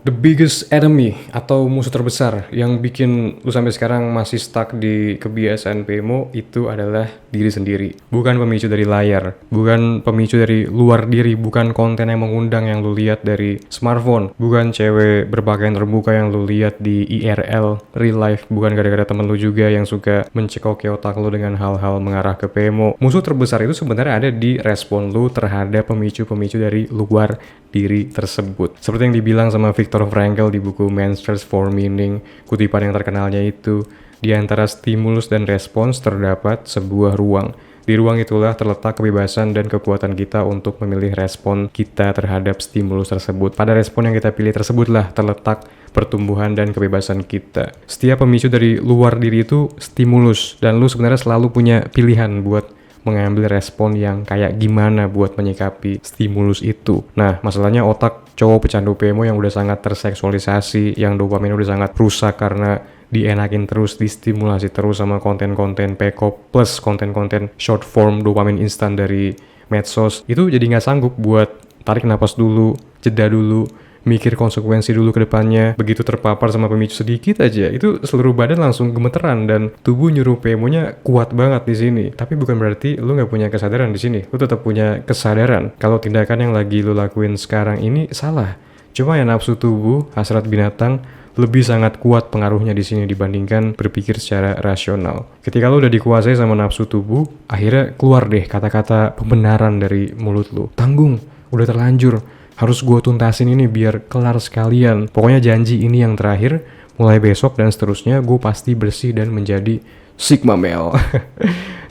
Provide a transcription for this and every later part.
The biggest enemy atau musuh terbesar yang bikin lu sampai sekarang masih stuck di kebiasaan PMO itu adalah diri sendiri. Bukan pemicu dari layar, bukan pemicu dari luar diri, bukan konten yang mengundang yang lu lihat dari smartphone, bukan cewek berpakaian terbuka yang lu lihat di IRL, real life, bukan gara-gara temen lu juga yang suka mencekoki otak lu dengan hal-hal mengarah ke PMO. Musuh terbesar itu sebenarnya ada di respon lu terhadap pemicu-pemicu dari luar diri tersebut. Seperti yang dibilang sama Viktor Frankl di buku Man's Search for Meaning, kutipan yang terkenalnya itu, di antara stimulus dan respons terdapat sebuah ruang. Di ruang itulah terletak kebebasan dan kekuatan kita untuk memilih respon kita terhadap stimulus tersebut. Pada respon yang kita pilih tersebutlah terletak pertumbuhan dan kebebasan kita. Setiap pemicu dari luar diri itu stimulus, dan lu sebenarnya selalu punya pilihan buat mengambil respon yang kayak gimana buat menyikapi stimulus itu. Nah, masalahnya otak cowok pecandu PMO yang udah sangat terseksualisasi, yang dopamin udah sangat rusak karena dienakin terus, distimulasi terus sama konten-konten pekop plus konten-konten short form dopamin instan dari medsos, itu jadi nggak sanggup buat tarik napas dulu, jeda dulu, mikir konsekuensi dulu ke depannya. Begitu terpapar sama pemicu sedikit aja, itu seluruh badan langsung gemeteran dan tubuh nyuruh PMO-nya kuat banget di sini. Tapi bukan berarti lu nggak punya kesadaran di sini. Lu tetap punya kesadaran kalau tindakan yang lagi lu lakuin sekarang ini salah. Cuma ya nafsu tubuh, hasrat binatang lebih sangat kuat pengaruhnya di sini dibandingkan berpikir secara rasional. Ketika lu udah dikuasai sama nafsu tubuh, akhirnya keluar deh kata-kata pembenaran dari mulut lu. Tanggung, udah terlanjur. Harus gue tuntasin ini biar kelar sekalian. Pokoknya janji ini yang terakhir, mulai besok dan seterusnya gue pasti bersih dan menjadi Sigma Male.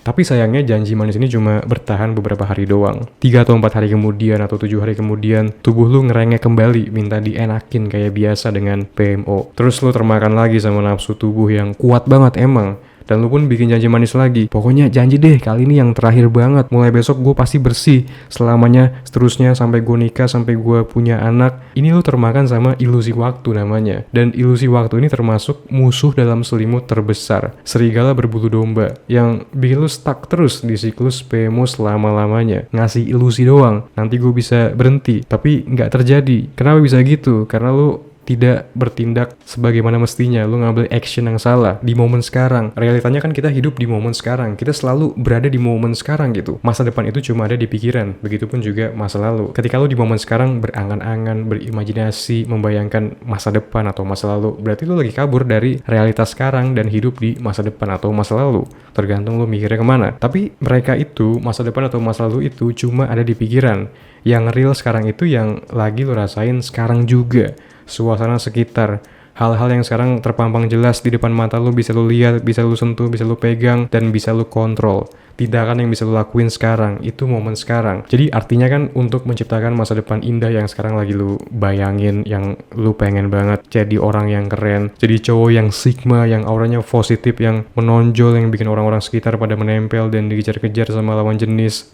Tapi sayangnya janji manis ini cuma bertahan beberapa hari doang. 3 atau 4 hari kemudian atau 7 hari kemudian, tubuh lu ngerengek kembali, minta dienakin kayak biasa dengan PMO. Terus lu termakan lagi sama nafsu tubuh yang kuat banget emang. Dan lu pun bikin janji manis lagi. Pokoknya janji deh, kali ini yang terakhir banget. Mulai besok gue pasti bersih. Selamanya, seterusnya, sampai gue nikah, sampai gue punya anak. Ini lu termakan sama ilusi waktu namanya. Dan ilusi waktu ini termasuk musuh dalam selimut terbesar. Serigala berbulu domba. Yang bikin lu stuck terus di siklus PMO selama-lamanya. Ngasih ilusi doang. Nanti gue bisa berhenti. Tapi nggak terjadi. Kenapa bisa gitu? Karena lu tidak bertindak sebagaimana mestinya. Lu ngambil action yang salah di momen sekarang. Realitanya kan kita hidup di momen sekarang. Kita selalu berada di momen sekarang gitu. Masa depan itu cuma ada di pikiran. Begitupun juga masa lalu. Ketika lu di momen sekarang berangan-angan, berimajinasi, membayangkan masa depan atau masa lalu, berarti lu lagi kabur dari realitas sekarang dan hidup di masa depan atau masa lalu. Tergantung lu mikirnya kemana. Tapi mereka itu, masa depan atau masa lalu itu cuma ada di pikiran. Yang real sekarang itu yang lagi lu rasain sekarang juga. Suasana sekitar, hal-hal yang sekarang terpampang jelas di depan mata lu, bisa lu lihat, bisa lu sentuh, bisa lu pegang, dan bisa lu kontrol. Tindakan yang bisa lu lakuin sekarang, itu momen sekarang. Jadi artinya kan untuk menciptakan masa depan indah yang sekarang lagi lu bayangin, yang lu pengen banget jadi orang yang keren, jadi cowok yang sigma, yang auranya positif, yang menonjol, yang bikin orang-orang sekitar pada menempel dan dikejar-kejar sama lawan jenis.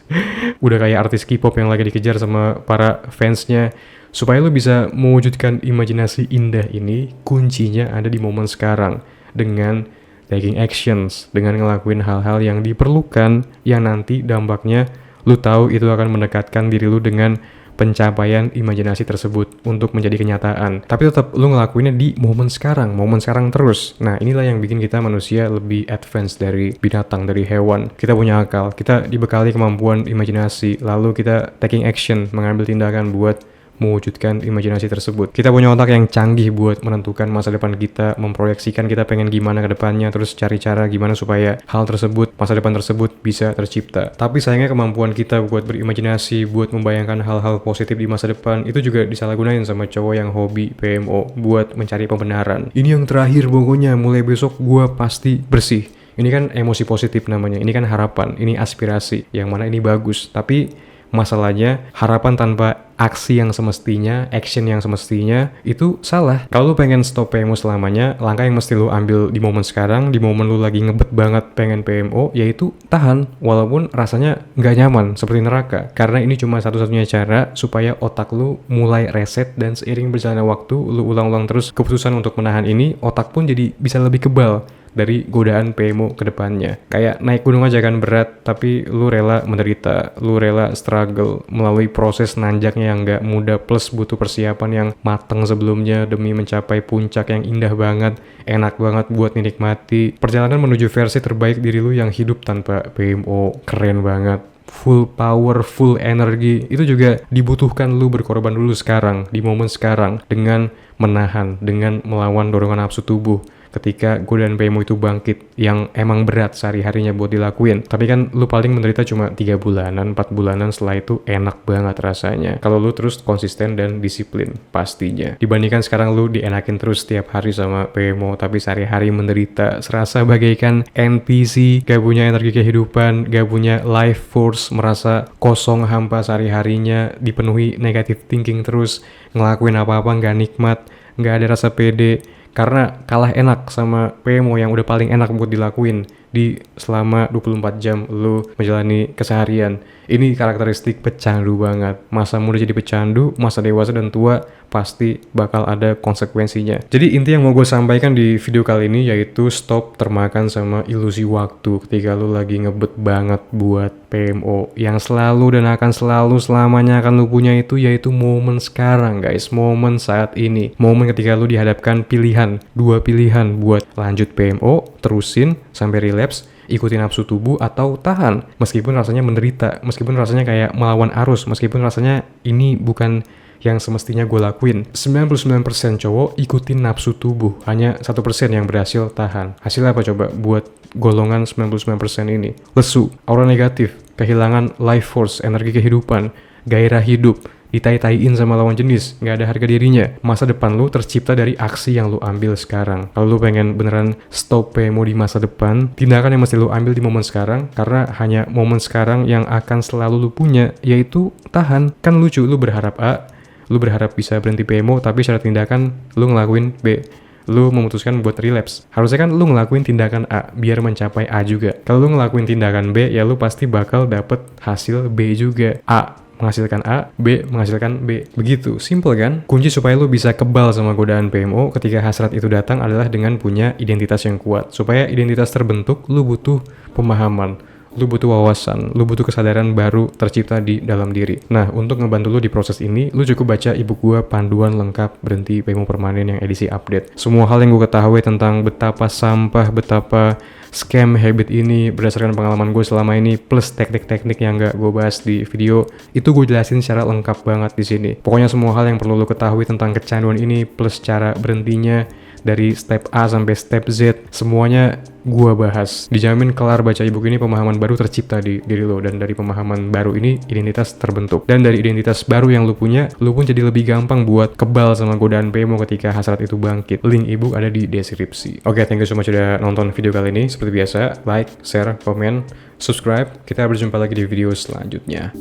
Udah kayak artis K-pop yang lagi dikejar sama para fansnya. Supaya lo bisa mewujudkan imajinasi indah ini, kuncinya ada di momen sekarang. Dengan taking actions, dengan ngelakuin hal-hal yang diperlukan, yang nanti dampaknya lo tahu itu akan mendekatkan diri lo dengan pencapaian imajinasi tersebut untuk menjadi kenyataan. Tapi tetap lo ngelakuinnya di momen sekarang terus. Nah, inilah yang bikin kita manusia lebih advance dari binatang, dari hewan. Kita punya akal, kita dibekali kemampuan imajinasi, lalu kita taking action, mengambil tindakan buat mewujudkan imajinasi tersebut. Kita punya otak yang canggih buat menentukan masa depan kita, memproyeksikan kita pengen gimana ke depannya, terus cari cara gimana supaya hal tersebut, masa depan tersebut bisa tercipta. Tapi sayangnya kemampuan kita buat berimajinasi, buat membayangkan hal-hal positif di masa depan, itu juga disalahgunain sama cowok yang hobi PMO buat mencari pembenaran. Ini yang terakhir pokoknya, mulai besok gua pasti bersih. Ini kan emosi positif namanya, ini kan harapan, ini aspirasi, yang mana ini bagus. Tapi masalahnya, harapan tanpa aksi yang semestinya, action yang semestinya, itu salah. Kalau lu pengen stop PMO selamanya, langkah yang mesti lu ambil di momen sekarang, di momen lu lagi ngebet banget pengen PMO, yaitu tahan, walaupun rasanya nggak nyaman, seperti neraka. Karena ini cuma satu-satunya cara supaya otak lu mulai reset, dan seiring berjalannya waktu, lu ulang-ulang terus keputusan untuk menahan ini, otak pun jadi bisa lebih kebal. dari godaan PMO ke depannya. Kayak naik gunung aja kan berat, tapi lu rela menderita, lu rela struggle melalui proses nanjaknya yang gak mudah plus butuh persiapan yang matang sebelumnya demi mencapai puncak yang indah banget, enak banget buat dinikmati. Perjalanan menuju versi terbaik diri lu yang hidup tanpa PMO, keren banget. Full power, full energi, itu juga dibutuhkan lu berkorban dulu sekarang, di momen sekarang, dengan menahan, dengan melawan dorongan nafsu tubuh ketika godaan PMO itu bangkit yang emang berat sehari-harinya buat dilakuin. Tapi kan lu paling menderita cuma 3 bulanan, 4 bulanan, setelah itu enak banget rasanya kalau lu terus konsisten dan disiplin pastinya. Dibandingkan sekarang lu dienakin terus setiap hari sama PMO tapi sehari-hari menderita, serasa bagaikan NPC, gak punya energi kehidupan, gak punya life force, merasa kosong hampa sehari-harinya, dipenuhi negative thinking terus, ngelakuin apa-apa gak nikmat, gak ada rasa pede, karena kalah enak sama PMO yang udah paling enak buat dilakuin di selama 24 jam lu menjalani keseharian. Ini karakteristik pecandu banget. Masa muda jadi pecandu, masa dewasa dan tua pasti bakal ada konsekuensinya. Jadi inti yang mau gue sampaikan di video kali ini yaitu stop termakan sama ilusi waktu ketika lu lagi ngebet banget buat PMO. Yang selalu dan akan selalu selamanya akan lu punya itu yaitu momen sekarang guys, momen saat ini. Momen ketika lu dihadapkan dua pilihan buat lanjut PMO, terusin sampai relapse, ikutin nafsu tubuh, atau tahan meskipun rasanya menderita, meskipun rasanya kayak melawan arus, meskipun rasanya ini bukan yang semestinya gue lakuin. 99% cowok ikutin nafsu tubuh, hanya 1% yang berhasil tahan. Hasilnya apa coba buat golongan 99% ini? Lesu, aura negatif, kehilangan life force, energi kehidupan, gairah hidup, ditai-taiin sama lawan jenis, nggak ada harga dirinya. Masa depan lu tercipta dari aksi yang lu ambil sekarang. Kalau lu pengen beneran stop PMO di masa depan, tindakan yang mesti lu ambil di momen sekarang, karena hanya momen sekarang yang akan selalu lu punya, yaitu tahan. Kan lucu, lu berharap A, lu berharap bisa berhenti PMO, tapi syarat tindakan lu ngelakuin B. Lu memutuskan buat relapse. Harusnya kan lu ngelakuin tindakan A biar mencapai A juga. Kalau lu ngelakuin tindakan B, ya lu pasti bakal dapet hasil B juga. A menghasilkan A, B menghasilkan B. Begitu, simple kan? Kunci supaya lu bisa kebal sama godaan PMO ketika hasrat itu datang adalah dengan punya identitas yang kuat. Supaya identitas terbentuk, lu butuh pemahaman, lu butuh wawasan, lu butuh kesadaran baru tercipta di dalam diri. Nah, untuk ngebantu lu di proses ini, lu cukup baca ebook gua Panduan Lengkap Berhenti PMO Permanen yang edisi update. Semua hal yang gue ketahui tentang betapa sampah, betapa scam habit ini berdasarkan pengalaman gue selama ini plus teknik-teknik yang gak gue bahas di video, itu gue jelasin secara lengkap banget di sini. Pokoknya semua hal yang perlu lo ketahui tentang kecanduan ini plus cara berhentinya dari step A sampai step Z, semuanya gue bahas. Dijamin kelar baca ebook ini pemahaman baru tercipta di diri lo, dan dari pemahaman baru ini identitas terbentuk, dan dari identitas baru yang lo punya, lo pun jadi lebih gampang buat kebal sama godaan PMO ketika hasrat itu bangkit. Link ebook ada di deskripsi. Oke, thank you so much udah nonton video kali ini. Seperti biasa, like, share, komen, subscribe. Kita berjumpa lagi di video selanjutnya.